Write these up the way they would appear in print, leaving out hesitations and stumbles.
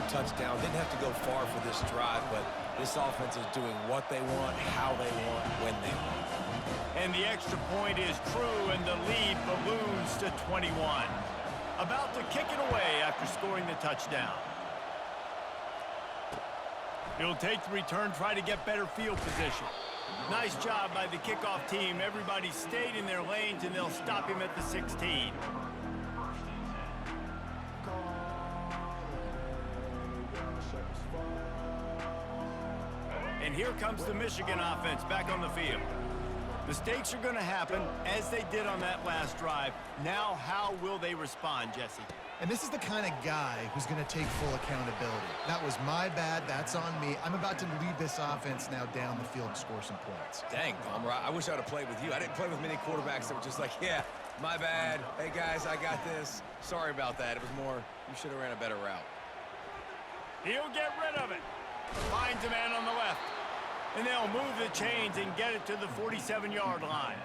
touchdown. Didn't have to go far for this drive, but this offense is doing what they want, how they want, when they want. And the extra point is true, and the lead balloons to 21. About to kick it away after scoring the touchdown. He'll take the return, try to get better field position. Nice job by the kickoff team. Everybody stayed in their lanes, and they'll stop him at the 16. And here comes the Michigan offense back on the field. Mistakes are going to happen, as they did on that last drive. Now, how will they respond, Jesse? And this is the kind of guy who's going to take full accountability. That was my bad. That's on me. I'm about to lead this offense now down the field and score some points. Dang, Palmer, I wish I would have played with you. I didn't play with many quarterbacks that were just like, yeah, my bad. Hey, guys, I got this. Sorry about that. It was more, you should have ran a better route. He'll get rid of it. Finds a man on the left. And they'll move the chains and get it to the 47-yard line.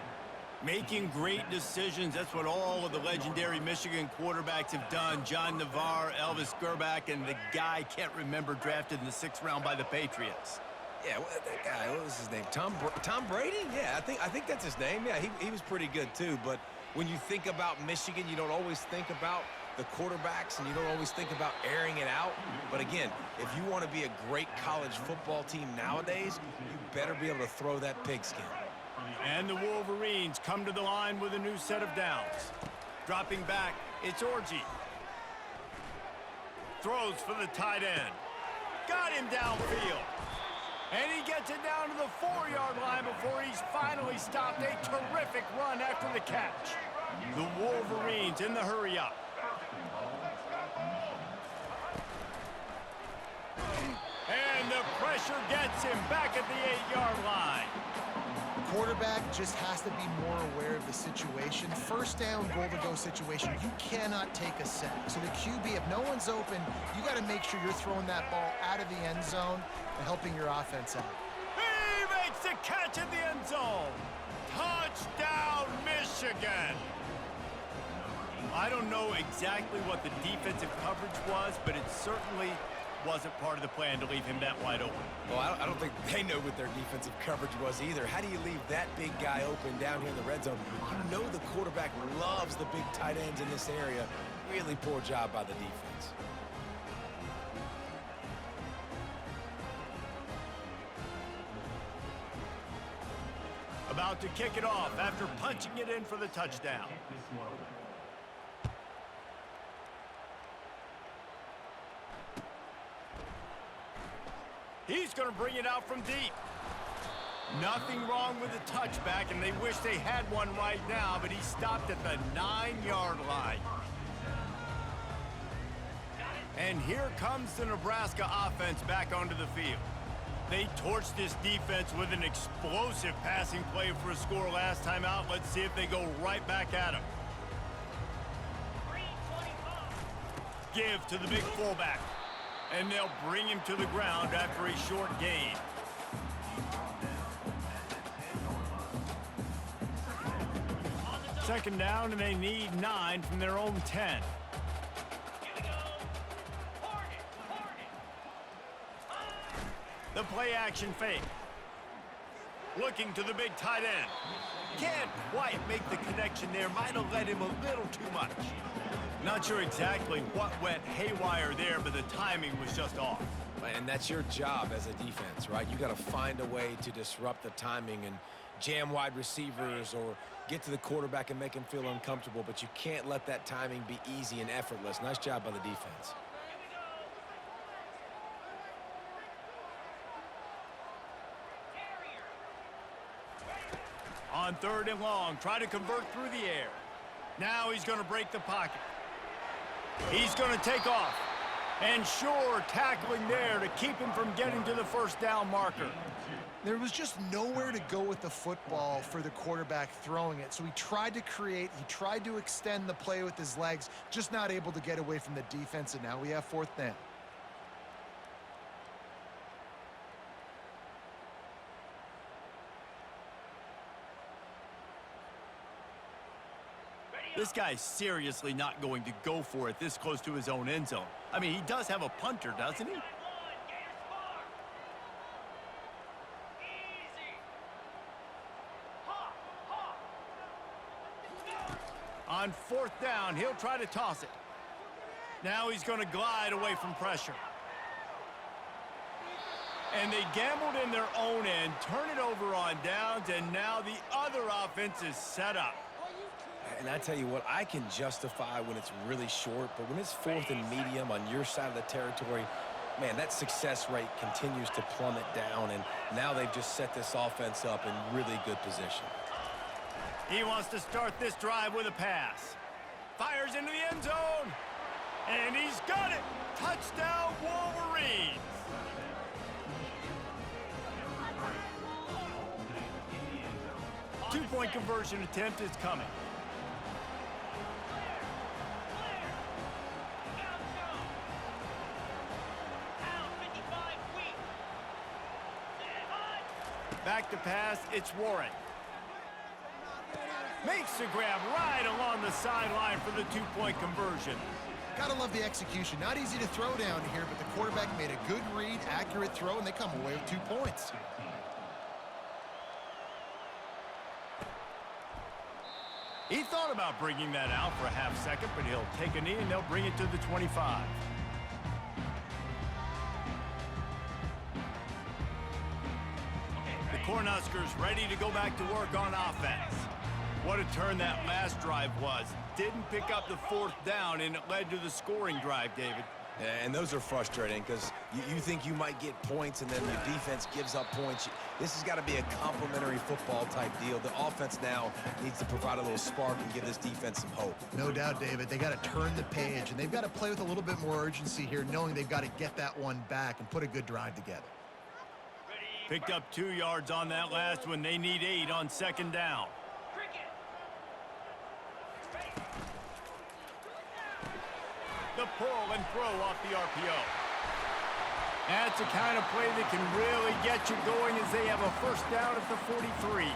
Making great decisions. That's what all of the legendary Michigan quarterbacks have done. John Navarre, Elvis Grbac, and the guy I can't remember drafted in the 6th round by the Patriots. Yeah, that guy, what was his name? Tom Brady? Yeah, I think that's his name. Yeah, he was pretty good too. But when you think about Michigan, you don't always think about the quarterbacks, and you don't always think about airing it out. But again, if you want to be a great college football team nowadays, you better be able to throw that pigskin. And the Wolverines come to the line with a new set of downs. Dropping back, it's Orji. Throws for the tight end. Got him downfield. And he gets it down to the 4-yard line before he's finally stopped. A terrific run after the catch. The Wolverines in the hurry up. And the pressure gets him back at the 8-yard line. Quarterback just has to be more aware of the situation. First down, goal-to-go situation, you cannot take a sack. So the QB, if no one's open, you got to make sure you're throwing that ball out of the end zone and helping your offense out. He makes the catch in the end zone. Touchdown, Michigan. I don't know exactly what the defensive coverage was, but it certainly wasn't part of the plan to leave him that wide open. Well, I don't think they know what their defensive coverage was either. How do you leave that big guy open down here in the red zone? You know the quarterback loves the big tight ends in this area. Really poor job by the defense. About to kick it off after punching it in for the touchdown. He's going to bring it out from deep. Nothing wrong with the touchback, and they wish they had one right now, but he stopped at the 9-yard line. And here comes the Nebraska offense back onto the field. They torched this defense with an explosive passing play for a score last time out. Let's see if they go right back at him. Give to the big fullback. And they'll bring him to the ground after a short gain. Second down, and they need 9 from their own 10. The play action fake. Looking to the big tight end. Can't quite make the connection there. Might have led him a little too much. Not sure exactly what went haywire there, but the timing was just off. And that's your job as a defense, right? You got to find a way to disrupt the timing and jam wide receivers or get to the quarterback and make him feel uncomfortable, but you can't let that timing be easy and effortless. Nice job by the defense. On 3rd and long, try to convert through the air. Now he's going to break the pocket. He's going to take off. And sure, tackling there to keep him from getting to the first down marker. There was just nowhere to go with the football for the quarterback throwing it. So he tried to create, he tried to extend the play with his legs, just not able to get away from the defense, and now we have 4th down. This guy's seriously not going to go for it this close to his own end zone. I mean, he does have a punter, doesn't he? On fourth down, he'll try to toss it. Now he's going to glide away from pressure. And they gambled in their own end, turn it over on downs, and now the other offense is set up. And I tell you what, I can justify when it's really short, but when it's fourth and medium on your side of the territory, man, that success rate continues to plummet down, and now they've just set this offense up in really good position. He wants to start this drive with a pass. Fires into the end zone. And he's got it. Touchdown, Wolverines. Two-point conversion attempt is coming. Back to pass, it's Warren. Makes the grab right along the sideline for the two-point conversion. Gotta love the execution. Not easy to throw down here, but the quarterback made a good read, accurate throw, and they come away with 2 points. He thought about bringing that out for a half second, but he'll take a knee and they'll bring it to the 25. The Cornhuskers ready to go back to work on offense. What a turn that last drive was. Didn't pick up the fourth down, and it led to the scoring drive, David. And those are frustrating because you think you might get points and then your defense gives up points. This has got to be a complimentary football type deal. The offense now needs to provide a little spark and give this defense some hope. No doubt, David. They got to turn the page, and they've got to play with a little bit more urgency here, knowing they've got to get that one back and put a good drive together. Picked up 2 yards on that last one. They need 8 on second down. The pull and throw off the RPO. That's the kind of play that can really get you going as they have a first down at the 43.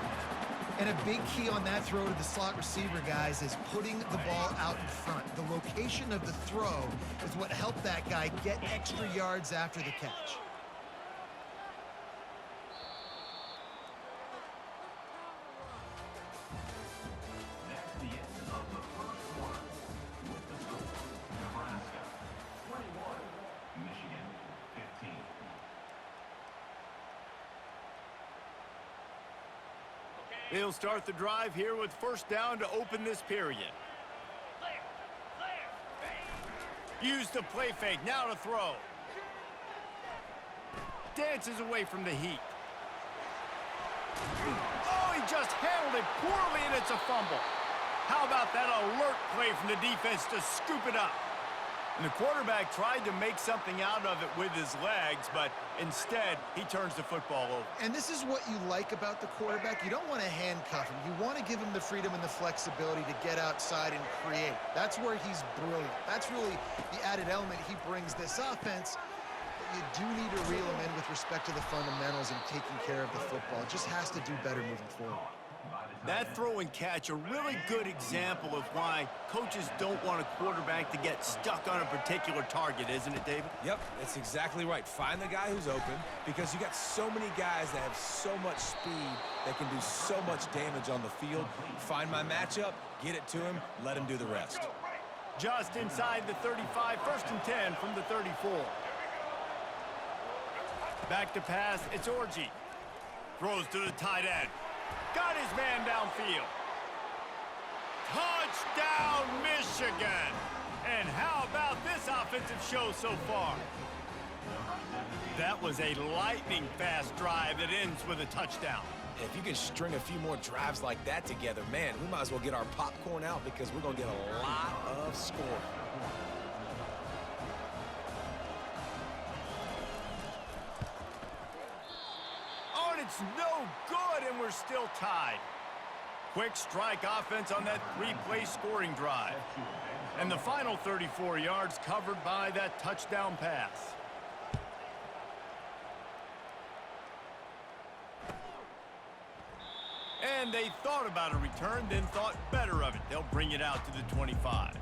And a big key on that throw to the slot receiver, guys, is putting the ball out in front. The location of the throw is what helped that guy get extra yards after the catch. They'll start the drive here with first down to open this period. Use the play fake, now to throw. Dances away from the heat. Oh, he just handled it poorly, and it's a fumble. How about that alert play from the defense to scoop it up? And the quarterback tried to make something out of it with his legs, but instead, he turns the football over. And this is what you like about the quarterback. You don't want to handcuff him. You want to give him the freedom and the flexibility to get outside and create. That's where he's brilliant. That's really the added element he brings this offense. But you do need to reel him in with respect to the fundamentals and taking care of the football. It just has to do better moving forward. That throw and catch, a really good example of why coaches don't want a quarterback to get stuck on a particular target, isn't it, David? Yep, that's exactly right. Find the guy who's open because you got so many guys that have so much speed that can do so much damage on the field. Find my matchup, get it to him, let him do the rest. Just inside the 35, first and 10 from the 34. Back to pass, it's Orji. Throws to the tight end. Got his man downfield. Touchdown, Michigan! And how about this offensive show so far? That was a lightning-fast drive that ends with a touchdown. If you can string a few more drives like that together, man, we might as well get our popcorn out because we're going to get a lot of scoring. It's no good, and we're still tied. Quick strike offense on that 3-play scoring drive. And the final 34 yards covered by that touchdown pass. And they thought about a return, then thought better of it. They'll bring it out to the 25.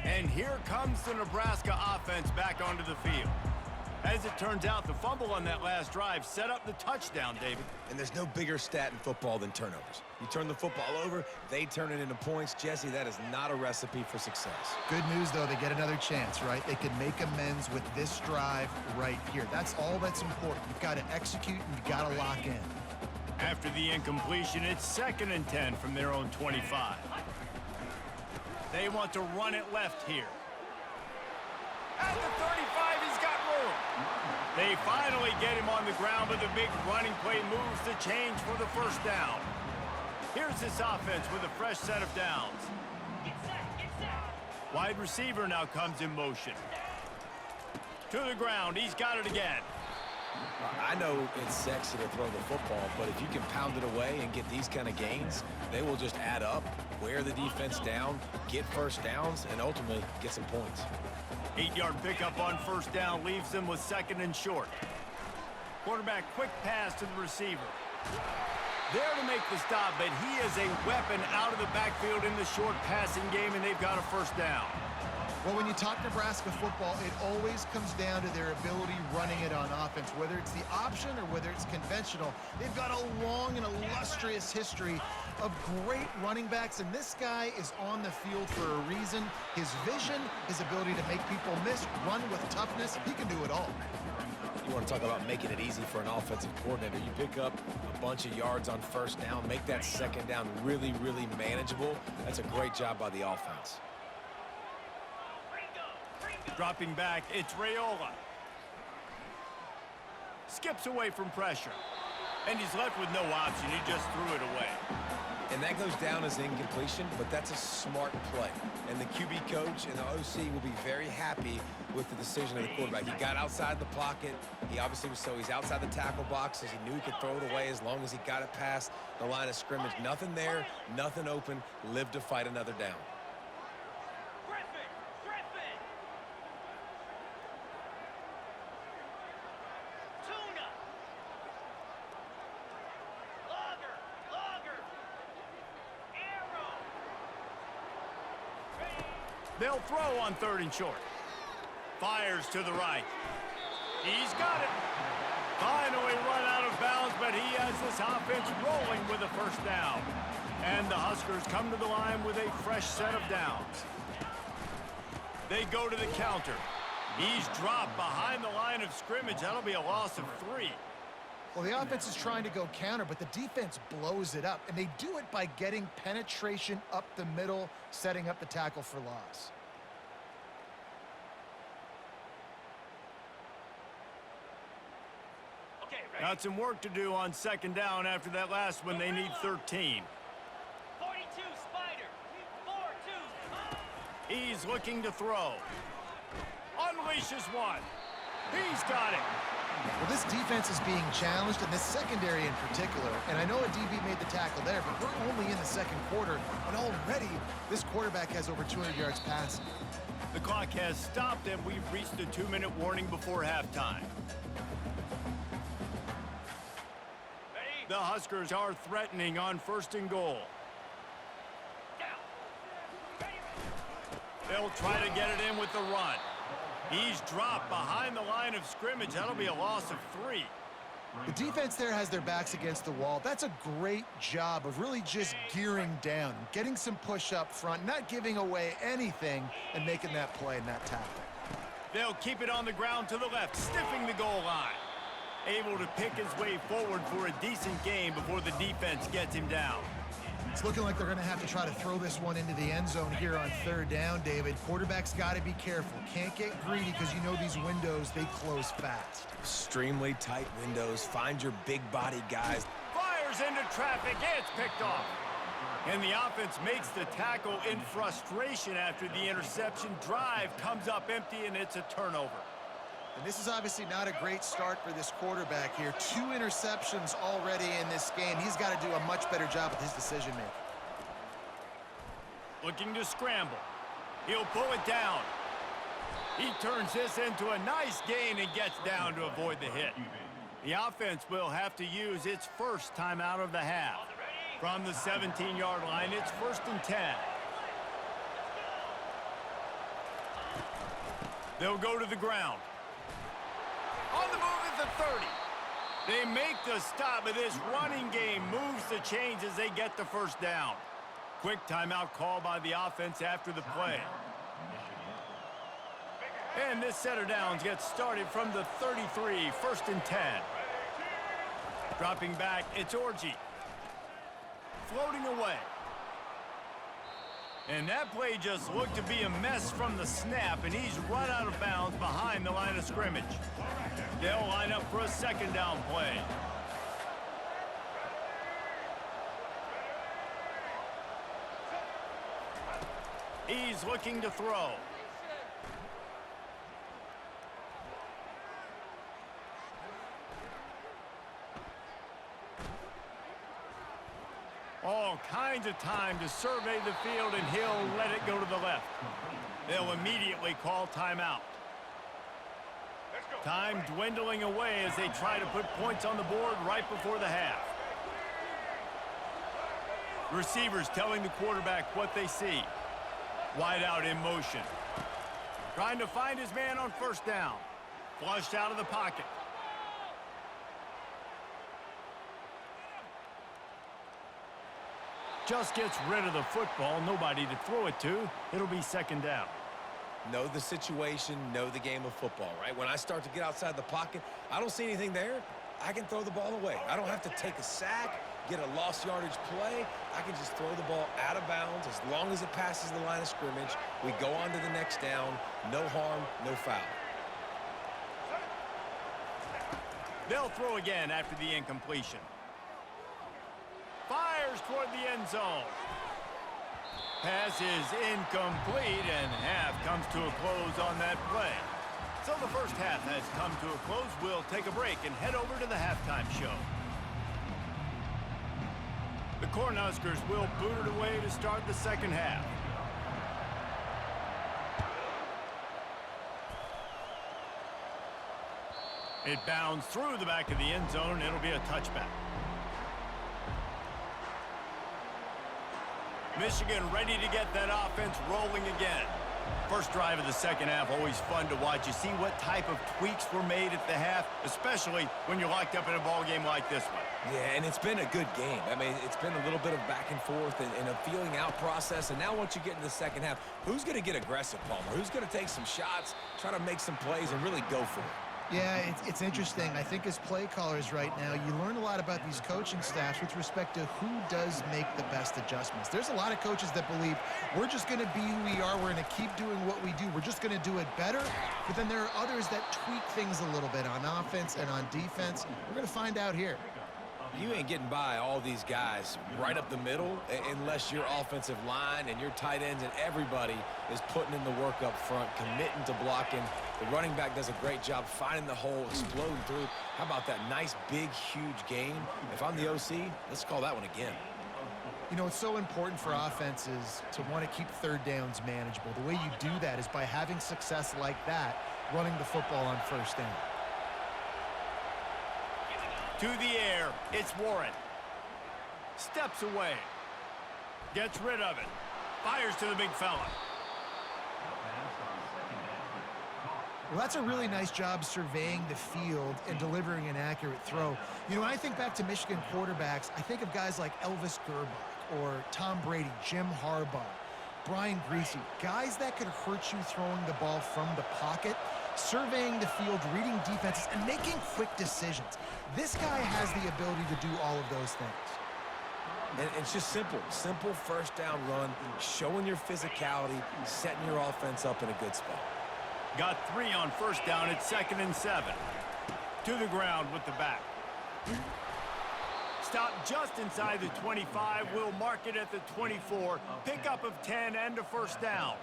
And here comes the Nebraska offense back onto the field. As it turns out, the fumble on that last drive set up the touchdown, David. And there's no bigger stat in football than turnovers. You turn the football over, they turn it into points. Jesse, that is not a recipe for success. Good news, though, they get another chance, right? They can make amends with this drive right here. That's all that's important. You've got to execute and you've got to lock in. After the incompletion, it's 2nd and 10 from their own 25. They want to run it left here. At the 35, he's got room. They finally get him on the ground, but the big running play moves the change for the first down. Here's this offense with a fresh set of downs. Wide receiver now comes in motion. To the ground, he's got it again. I know it's sexy to throw the football, but if you can pound it away and get these kind of gains, they will just add up, wear the defense down, get first downs, and ultimately get some points. 8-yard pickup on first down leaves them with 2nd and short. Quarterback quick pass to the receiver. There to make the stop, but he is a weapon out of the backfield in the short passing game, and they've got a first down. Well, when you talk Nebraska football, it always comes down to their ability running it on offense, whether it's the option or whether it's conventional. They've got a long and illustrious history of great running backs, and this guy is on the field for a reason. His vision, his ability to make people miss, run with toughness, he can do it all. You want to talk about making it easy for an offensive coordinator. You pick up a bunch of yards on first down, make that second down really, really manageable. That's a great job by the offense. Dropping back, it's Raiola. Skips away from pressure. And he's left with no option. He just threw it away. And that goes down as incompletion, but that's a smart play. And the QB coach and the OC will be very happy with the decision of the quarterback. He got outside the pocket. He obviously was he's outside the tackle box, as he knew he could throw it away as long as he got it past the line of scrimmage. Nothing there, nothing open. Live to fight another down. They'll throw on 3rd and short. Fires to the right. He's got it. Finally run out of bounds, but he has this offense rolling with a first down. And the Huskers come to the line with a fresh set of downs. They go to the counter. He's dropped behind the line of scrimmage. That'll be a loss of 3. Well, the offense is trying to go counter, but the defense blows it up, and they do it by getting penetration up the middle, setting up the tackle for loss. Got some work to do on 2nd down after that last one. They need 13. 42, Spider. 4-2. He's looking to throw. Unleashes one. He's got it. Well, this defense is being challenged, and this secondary in particular. And I know a DB made the tackle there, but we're only in the 2nd quarter, and already this quarterback has over 200 yards passing. The clock has stopped, and we've reached the 2-minute warning before halftime. The Huskers are threatening on 1st and goal. They'll try to get it in with the run. He's dropped behind the line of scrimmage. That'll be a loss of 3. The defense there has their backs against the wall. That's a great job of really just gearing down, getting some push up front, not giving away anything, and making that play and that tackle. They'll keep it on the ground to the left, sniffing the goal line. Able to pick his way forward for a decent game before the defense gets him down. It's looking like they're going to have to try to throw this one into the end zone here on 3rd down, David. Quarterback's got to be careful. Can't get greedy because you know these windows, they close fast. Extremely tight windows. Find your big body guys. Fires into traffic. It's picked off. And the offense makes the tackle in frustration after the interception. Drive comes up empty, and it's a turnover. And this is obviously not a great start for this quarterback here. 2 interceptions already in this game. He's got to do a much better job with his decision-making. Looking to scramble. He'll pull it down. He turns this into a nice gain and gets down to avoid the hit. The offense will have to use its first timeout of the half. From the 17-yard line, it's 1st and 10. They'll go to the ground. On the move at the 30. They make the stop, but this running game moves the chains as they get the first down. Quick timeout call by the offense after the play. And this set of downs gets started from the 33, 1st and 10. Dropping back, it's Orji. Floating away. And that play just looked to be a mess from the snap, and he's run out of bounds behind the line of scrimmage. They'll line up for a 2nd down play. He's looking to throw. All kinds of time to survey the field, and he'll let it go to the left. They'll immediately call timeout. Time dwindling away as they try to put points on the board right before the half. Receivers telling the quarterback what they see. Wide out in motion. Trying to find his man on 1st down. Flushed out of the pocket. Just gets rid of the football. Nobody to throw it to. It'll be 2nd down. Know the situation, know the game of football, right? When I start to get outside the pocket, I don't see anything there, I can throw the ball away. I don't have to take a sack, get a lost yardage play. I can just throw the ball out of bounds as long as it passes the line of scrimmage. We go on to the next down. No harm, no foul. They'll throw again after the incompletion. Fires toward the end zone. Pass is incomplete, and half comes to a close on that play. So the first half has come to a close. We'll take a break and head over to the halftime show. The Cornhuskers will boot it away to start the 2nd half. It bounds through the back of the end zone. It'll be a touchback. Michigan ready to get that offense rolling again. First drive of the 2nd half, always fun to watch. You see what type of tweaks were made at the half, especially when you're locked up in a ball game like this one. Yeah, and it's been a good game. I mean, it's been a little bit of back and forth and a feeling out process. And now once you get into the 2nd half, who's going to get aggressive, Palmer? Who's going to take some shots, try to make some plays, and really go for it? Yeah, it's interesting. I think as play callers right now, you learn a lot about these coaching staffs with respect to who does make the best adjustments. There's a lot of coaches that believe we're just going to be who we are. We're going to keep doing what we do. We're just going to do it better. But then there are others that tweak things a little bit on offense and on defense. We're going to find out here. You ain't getting by all these guys right up the middle unless your offensive line and your tight ends and everybody is putting in the work up front, committing to blocking. The running back does a great job finding the hole, exploding through. How about that nice, big, huge game? If I'm the OC, let's call that one again. You know, it's so important for offenses to want to keep 3rd downs manageable. The way you do that is by having success like that, running the football on 1st down. To the air, it's Warren. Steps away. Gets rid of it. Fires to the big fella. Well, that's a really nice job surveying the field and delivering an accurate throw. You know, when I think back to Michigan quarterbacks, I think of guys like Elvis Grbac or Tom Brady, Jim Harbaugh, Brian Griese, guys that could hurt you throwing the ball from the pocket, surveying the field, reading defenses, and making quick decisions. This guy has the ability to do all of those things. And it's just simple 1st down run, showing your physicality, setting your offense up in a good spot. Got 3 on 1st down. It's 2nd and 7. To the ground with the back. Stop just inside the 25. We'll mark it at the 24. Pickup of 10 and a 1st down.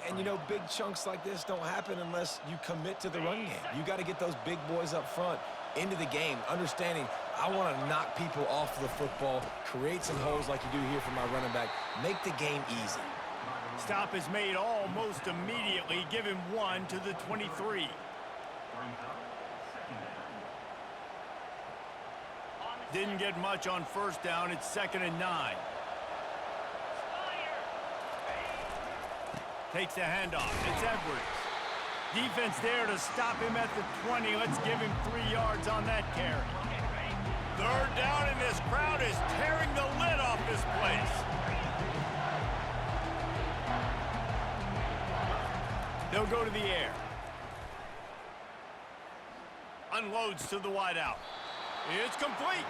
And, you know, big chunks like this don't happen unless you commit to the run game. You got to get those big boys up front into the game, understanding I want to knock people off the football, create some holes like you do here for my running back, make the game easy. Stop is made almost immediately. Give him 1 to the 23. Didn't get much on first down. It's 2nd and 9. Takes the handoff. It's Edwards. Defense there to stop him at the 20. Let's give him 3 yards on that carry. 3rd down, and this crowd is tearing the lid off this place. They'll go to the air. Unloads to the wideout. It's complete.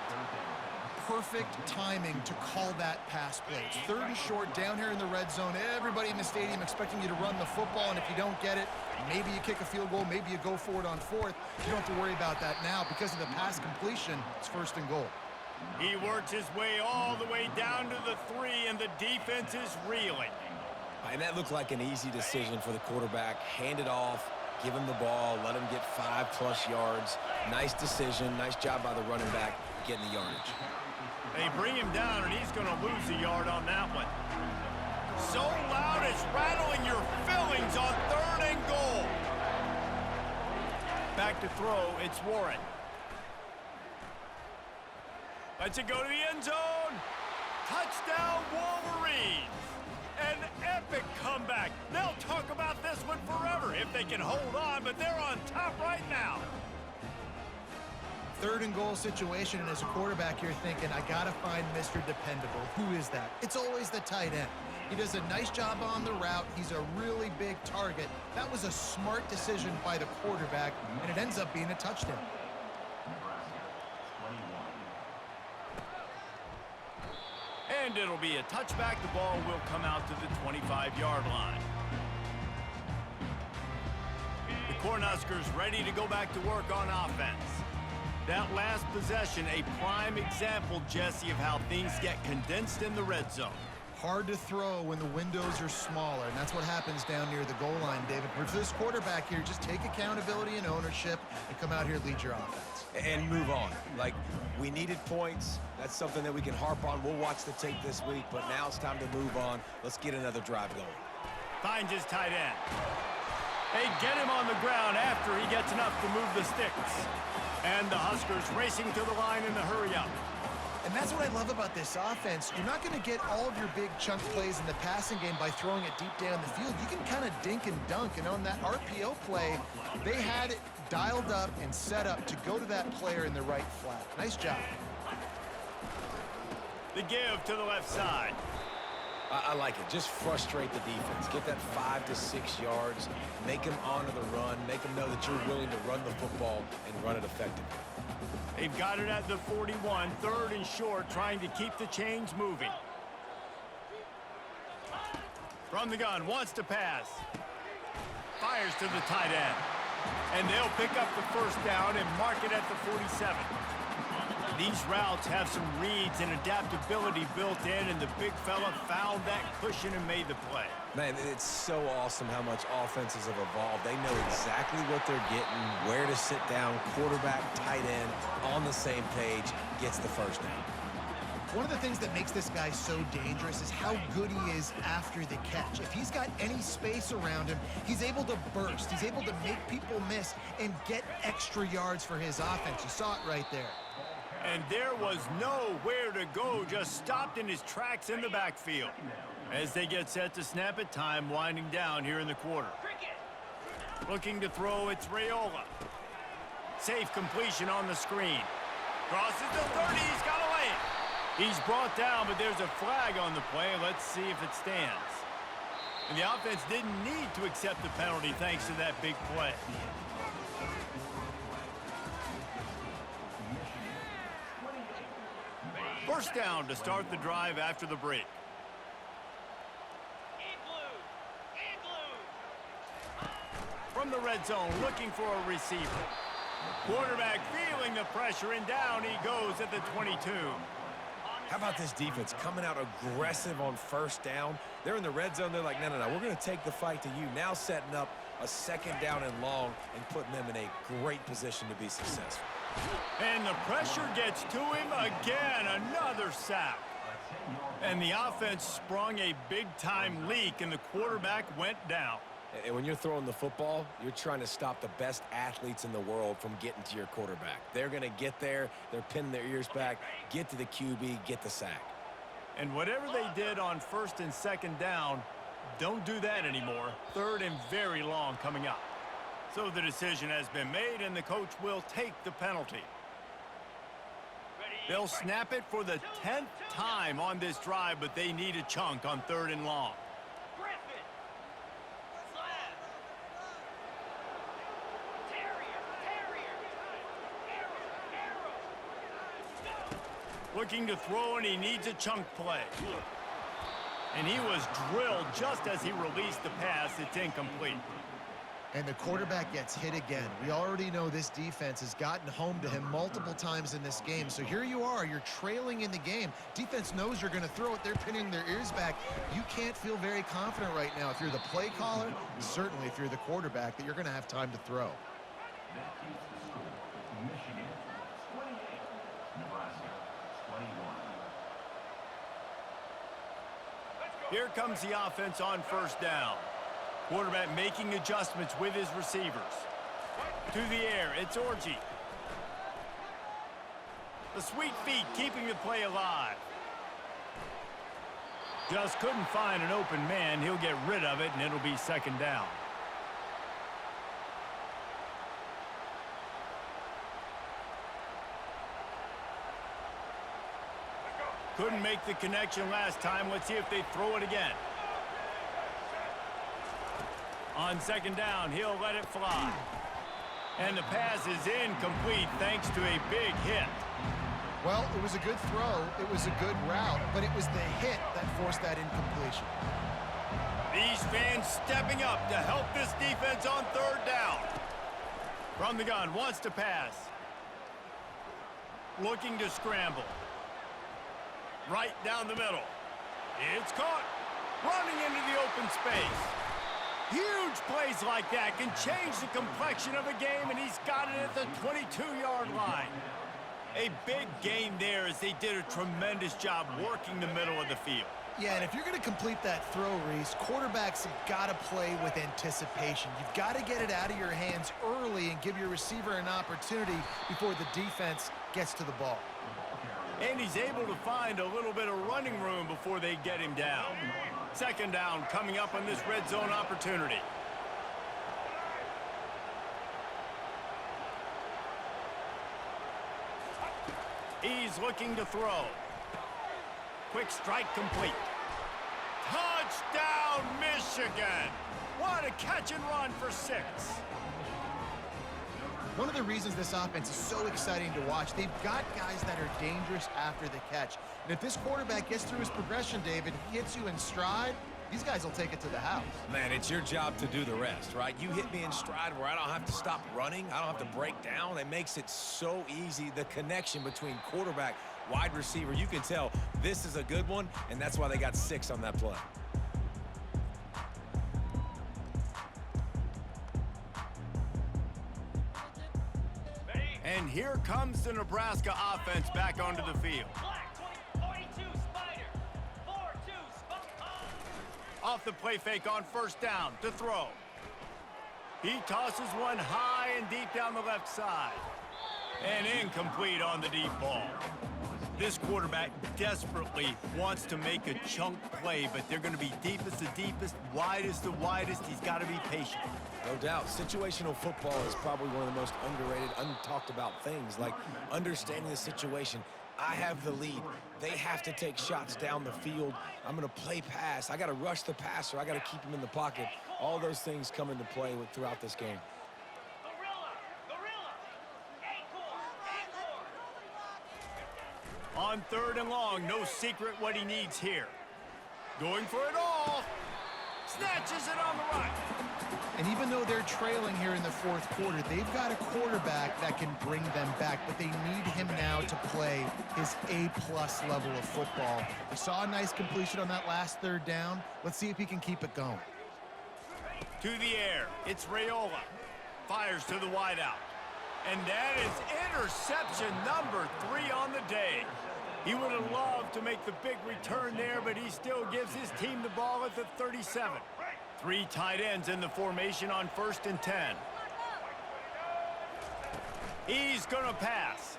Perfect timing to call that pass play. It's 3rd and short down here in the red zone. Everybody in the stadium expecting you to run the football, and if you don't get it, maybe you kick a field goal, maybe you go for it on 4th. You don't have to worry about that now. Because of the pass completion, it's 1st and goal. He works his way all the way down to the 3, and the defense is reeling. And that looked like an easy decision for the quarterback. Hand it off, give him the ball, let him get 5+ yards. Nice decision. Nice job by the running back getting the yardage. They bring him down, and he's going to lose a yard on that one. So loud it's rattling your fillings on 3rd and goal. Back to throw, it's Warren. Lets it go to the end zone. Touchdown, Wolverines. An epic comeback. They'll talk about this one forever if they can hold on, but they're on top right now. 3rd and goal situation, and as a quarterback, you're thinking, I got to find Mr. Dependable. Who is that? It's always the tight end. He does a nice job on the route. He's a really big target. That was a smart decision by the quarterback, and it ends up being a touchdown. And it'll be a touchback. The ball will come out to the 25-yard line. The Cornhuskers ready to go back to work on offense. That last possession, a prime example, Jesse, of how things get condensed in the red zone. Hard to throw when the windows are smaller, and that's what happens down near the goal line, David. But for this quarterback here, just take accountability and ownership and come out here and lead your offense. And move on. Like, we needed points. That's something that we can harp on. We'll watch the tape this week, but now it's time to move on. Let's get another drive going. Finds his tight end. They get him on the ground after he gets enough to move the sticks. And the Huskers racing to the line in the hurry-up. And that's what I love about this offense. You're not going to get all of your big chunk plays in the passing game by throwing it deep down the field. You can kind of dink and dunk. And on that RPO play, they had it dialed up and set up to go to that player in the right flat. Nice job. The give to the left side. I like it. Just frustrate the defense. Get that 5 to 6 yards. Make them honor the run. Make them know that you're willing to run the football and run it effectively. They've got it at the 41, 3rd and short, trying to keep the chains moving. From the gun, wants to pass. Fires to the tight end. And they'll pick up the 1st down and mark it at the 47. These routes have some reads and adaptability built in, and the big fella found that cushion and made the play. Man, it's so awesome how much offenses have evolved. They know exactly what they're getting, where to sit down, quarterback, tight end, on the same page, gets the 1st down. One of the things that makes this guy so dangerous is how good he is after the catch. If he's got any space around him, he's able to burst. He's able to make people miss and get extra yards for his offense. You saw it right there. And there was nowhere to go, just stopped in his tracks in the backfield. As they get set to snap it, time winding down here in the quarter. Looking to throw, it's Raiola. Safe completion on the screen. Crosses the 30, he's got to lay it. He's brought down, but there's a flag on the play. Let's see if it stands. And the offense didn't need to accept the penalty thanks to that big play. First down to start the drive after the break. From the red zone, looking for a receiver. Quarterback feeling the pressure, and down he goes at the 22. How about this defense coming out aggressive on 1st down? They're in the red zone. They're like, no, we're going to take the fight to you. Now setting up a 2nd down and long and putting them in a great position to be successful. And the pressure gets to him again. Another sack. And the offense sprung a big-time leak, and the quarterback went down. And when you're throwing the football, you're trying to stop the best athletes in the world from getting to your quarterback. They're going to get there. They're pinning their ears back, get to the QB, get the sack. And whatever they did on 1st and 2nd down, don't do that anymore. 3rd and very long coming up. So the decision has been made, and the coach will take the penalty. They'll snap it for the 10th time on this drive, but they need a chunk on 3rd and long. Griffin. Slab. Terrier. Arrow. Looking to throw, and he needs a chunk play. And he was drilled just as he released the pass. It's incomplete. And the quarterback gets hit again. We already know this defense has gotten home to him multiple times in this game. So here you are, you're trailing in the game. Defense knows you're going to throw it. They're pinning their ears back. You can't feel very confident right now if you're the play caller, certainly if you're the quarterback, that you're going to have time to throw. Here comes the offense on 1st down. Quarterback making adjustments with his receivers. To the air, it's Orji. The sweet feet keeping the play alive. Just couldn't find an open man. He'll get rid of it, and it'll be 2nd down. Couldn't make the connection last time. Let's see if they throw it again. On 2nd down, he'll let it fly. And the pass is incomplete thanks to a big hit. Well, it was a good throw. It was a good route, but it was the hit that forced that incompletion. These fans stepping up to help this defense on 3rd down. From the gun, wants to pass. Looking to scramble. Right down the middle. It's caught. Running into the open space. Huge plays like that can change the complexion of a game, and he's got it at the 22-yard line. A big gain there as they did a tremendous job working the middle of the field. Yeah, and if you're going to complete that throw, Reese, quarterbacks have got to play with anticipation. You've got to get it out of your hands early and give your receiver an opportunity before the defense gets to the ball. And he's able to find a little bit of running room before they get him down. 2nd down coming up on this red zone opportunity. He's looking to throw. Quick strike complete. Touchdown, Michigan! What a catch and run for 6. One of the reasons this offense is so exciting to watch, they've got guys that are dangerous after the catch. And if this quarterback gets through his progression, David, he hits you in stride, these guys will take it to the house. Man, it's your job to do the rest, right? You hit me in stride where I don't have to stop running. I don't have to break down. It makes it so easy. The connection between quarterback, wide receiver, you can tell this is a good one, and that's why they got 6 on that play. And here comes the Nebraska offense back onto the field. Black 42 Spider. 4-2 Spider. Off the play fake on 1st down to throw. He tosses one high and deep down the left side. And incomplete on the deep ball. This quarterback desperately wants to make a chunk play, but they're going to be deepest the deepest, widest the widest. He's got to be patient. No doubt. Situational football is probably one of the most underrated, untalked about things, like understanding the situation. I have the lead. They have to take shots down the field. I'm going to play pass. I got to rush the passer. I got to keep him in the pocket. All those things come into play throughout this game. Gorilla. Acorn. On 3rd and long, no secret what he needs here. Going for it all. Snatches it on the right. And even though they're trailing here in the 4th quarter, they've got a quarterback that can bring them back, but they need him now to play his A-plus level of football. We saw a nice completion on that last 3rd down. Let's see if he can keep it going. To the air, it's Raiola. Fires to the wideout. And that is interception number 3 on the day. He would have loved to make the big return there, but he still gives his team the ball at the 37. 3 tight ends in the formation on 1st and 10. He's going to pass.